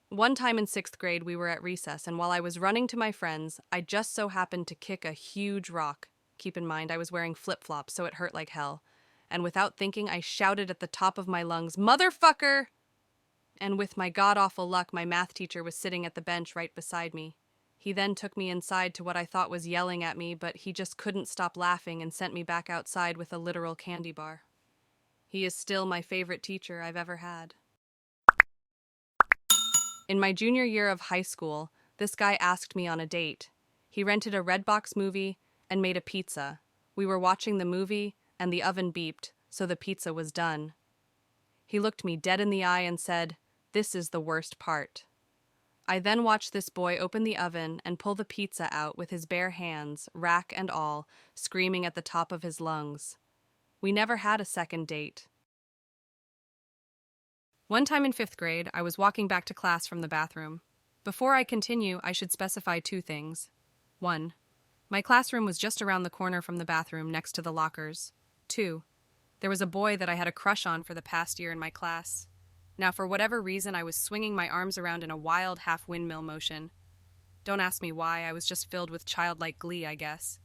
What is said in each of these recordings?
One time in sixth grade, we were at recess, and while I was running to my friends, I just so happened to kick a huge rock. Keep in mind, I was wearing flip flops, so it hurt like hell. And without thinking, I shouted at the top of my lungs, "Motherfucker!" And with my god awful luck, my math teacher was sitting at the bench right beside me. He then took me inside to what I thought was yelling at me, but he just couldn't stop laughing and sent me back outside with a literal candy bar. He is still my favorite teacher I've ever had. In my junior year of high school, this guy asked me on a date. He rented a Redbox movie and made a pizza. We were watching the movie, and the oven beeped, so the pizza was done. He looked me dead in the eye and said, "This is the worst part." I then watched this boy open the oven and pull the pizza out with his bare hands, rack and all, screaming at the top of his lungs. We never had a second date. One time in fifth grade, I was walking back to class from the bathroom. Before I continue, I should specify two things. 1. My classroom was just around the corner from the bathroom next to the lockers. 2. There was a boy that I had a crush on for the past year in my class. Now, for whatever reason, I was swinging my arms around in a wild half windmill motion. Don't ask me why, I was just filled with childlike glee, I guess.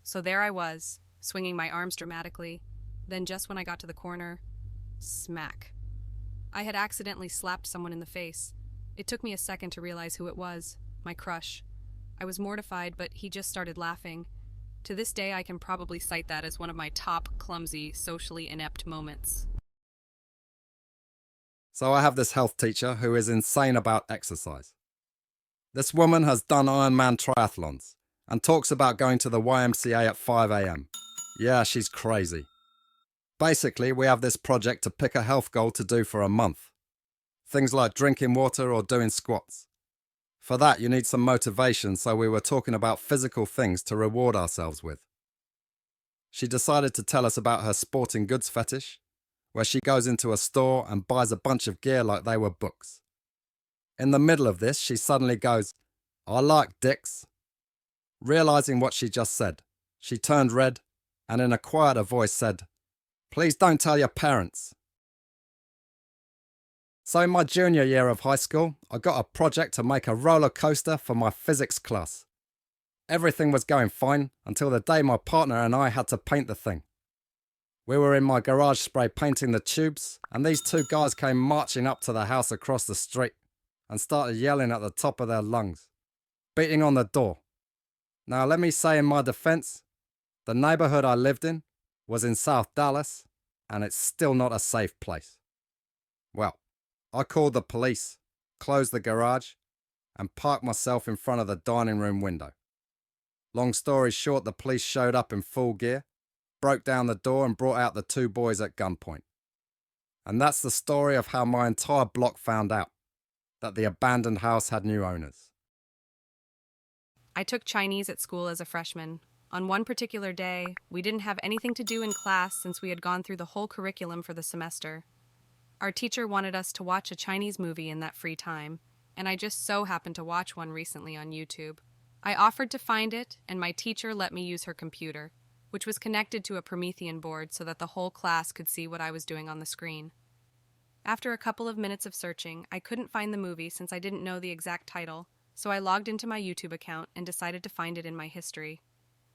So there I was, swinging my arms dramatically. Then, just when I got to the corner, smack. I had accidentally slapped someone in the face. It took me a second to realize who it was, my crush. I was mortified, but he just started laughing. To this day, I can probably cite that as one of my top, clumsy, socially inept moments. So I have this health teacher who is insane about exercise. This woman has done Ironman triathlons and talks about going to the YMCA at 5 a.m. Yeah, she's crazy. Basically, we have this project to pick a health goal to do for a month. Things like drinking water or doing squats. For that, you need some motivation, so we were talking about physical things to reward ourselves with. She decided to tell us about her sporting goods fetish, where she goes into a store and buys a bunch of gear like they were books. In the middle of this, she suddenly goes, "I like dicks." Realizing what she just said, she turned red and in a quieter voice said, "Please don't tell your parents." So in my junior year of high school, I got a project to make a roller coaster for my physics class. Everything was going fine until the day my partner and I had to paint the thing. We were in my garage spray painting the tubes, and these two guys came marching up to the house across the street and started yelling at the top of their lungs, beating on the door. Now, let me say in my defense, the neighborhood I lived in was in South Dallas, and it's still not a safe place. Well, I called the police, closed the garage, and parked myself in front of the dining room window. Long story short, the police showed up in full gear, broke down the door and brought out the two boys at gunpoint. And that's the story of how my entire block found out that the abandoned house had new owners. I took Chinese at school as a freshman. On one particular day, we didn't have anything to do in class since we had gone through the whole curriculum for the semester. Our teacher wanted us to watch a Chinese movie in that free time, and I just so happened to watch one recently on YouTube. I offered to find it, and my teacher let me use her computer, which was connected to a Promethean board so that the whole class could see what I was doing on the screen. After a couple of minutes of searching, I couldn't find the movie since I didn't know the exact title, so I logged into my YouTube account and decided to find it in my history.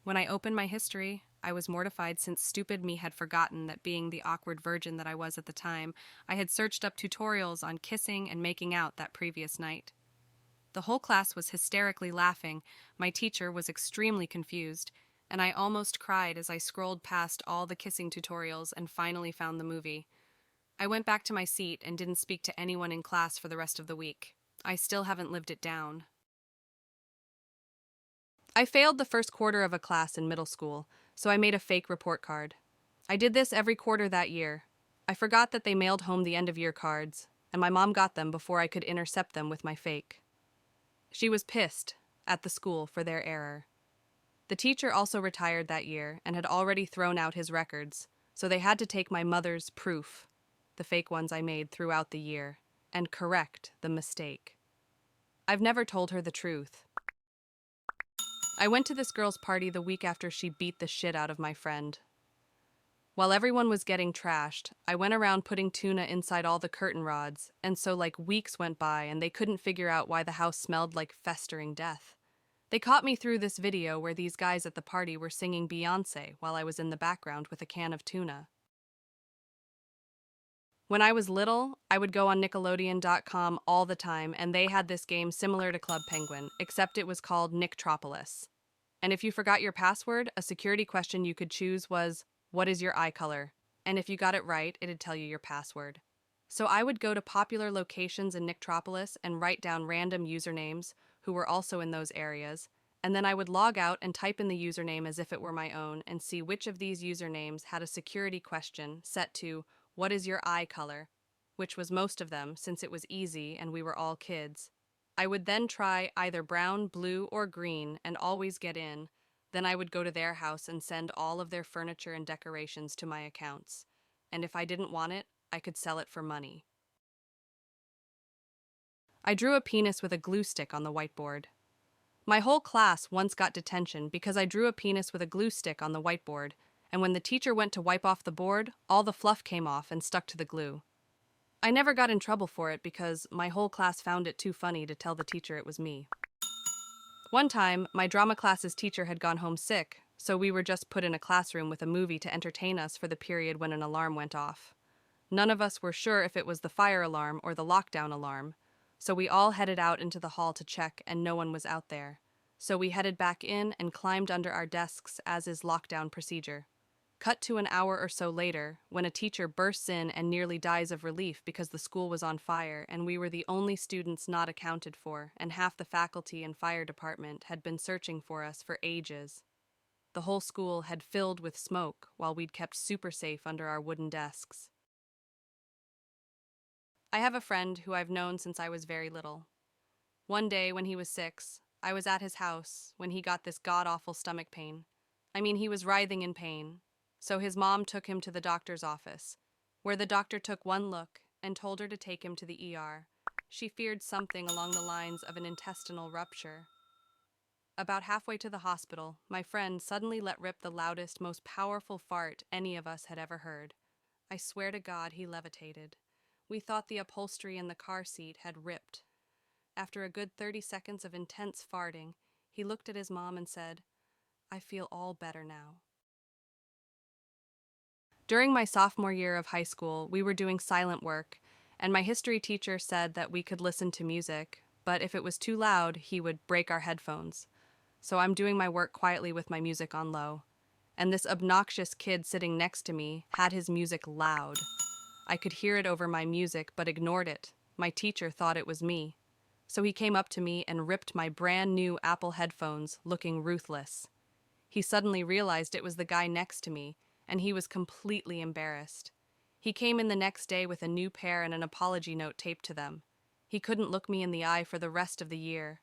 When I opened my history, I was mortified since stupid me had forgotten that being the awkward virgin that I was at the time, I had searched up tutorials on kissing and making out that previous night. The whole class was hysterically laughing, my teacher was extremely confused, and I almost cried as I scrolled past all the kissing tutorials and finally found the movie. I went back to my seat and didn't speak to anyone in class for the rest of the week. I still haven't lived it down. I failed the first quarter of a class in middle school, so I made a fake report card. I did this every quarter that year. I forgot that they mailed home the end-of-year cards, and my mom got them before I could intercept them with my fake. She was pissed at the school for their error. The teacher also retired that year and had already thrown out his records, so they had to take my mother's proof, the fake ones I made throughout the year, and correct the mistake. I've never told her the truth. I went to this girl's party the week after she beat the shit out of my friend. While everyone was getting trashed, I went around putting tuna inside all the curtain rods, and so weeks went by and they couldn't figure out why the house smelled like festering death. They caught me through this video where these guys at the party were singing Beyoncé while I was in the background with a can of tuna. When I was little, I would go on Nickelodeon.com all the time, and they had this game similar to Club Penguin, except it was called Nicktropolis. And if you forgot your password, a security question you could choose was, "What is your eye color?" And if you got it right, it'd tell you your password. So I would go to popular locations in Nicktropolis and write down random usernames who were also in those areas, and then I would log out and type in the username as if it were my own and see which of these usernames had a security question set to, "What is your eye color?" which was most of them since it was easy and we were all kids. I would then try either brown, blue, or green and always get in. Then I would go to their house and send all of their furniture and decorations to my accounts. And if I didn't want it, I could sell it for money. I drew a penis with a glue stick on the whiteboard. My whole class once got detention because I drew a penis with a glue stick on the whiteboard, and when the teacher went to wipe off the board, all the fluff came off and stuck to the glue. I never got in trouble for it because my whole class found it too funny to tell the teacher it was me. One time, my drama class's teacher had gone home sick, so we were just put in a classroom with a movie to entertain us for the period when an alarm went off. None of us were sure if it was the fire alarm or the lockdown alarm, so we all headed out into the hall to check and no one was out there. So we headed back in and climbed under our desks as is lockdown procedure. Cut to an hour or so later, when a teacher bursts in and nearly dies of relief because the school was on fire and we were the only students not accounted for, and half the faculty and fire department had been searching for us for ages. The whole school had filled with smoke while we'd kept super safe under our wooden desks. I have a friend who I've known since I was very little. One day when he was 6, I was at his house when he got this god-awful stomach pain. I mean, he was writhing in pain. So his mom took him to the doctor's office, where the doctor took one look and told her to take him to the ER. She feared something along the lines of an intestinal rupture. About halfway to the hospital, my friend suddenly let rip the loudest, most powerful fart any of us had ever heard. I swear to God he levitated. We thought the upholstery in the car seat had ripped. After a good 30 seconds of intense farting, he looked at his mom and said, "I feel all better now." During my sophomore year of high school, we were doing silent work, and my history teacher said that we could listen to music, but if it was too loud, he would break our headphones. So I'm doing my work quietly with my music on low, and this obnoxious kid sitting next to me had his music loud. I could hear it over my music, but ignored it. My teacher thought it was me. So he came up to me and ripped my brand new Apple headphones, looking ruthless. He suddenly realized it was the guy next to me, and he was completely embarrassed. He came in the next day with a new pair and an apology note taped to them. He couldn't look me in the eye for the rest of the year.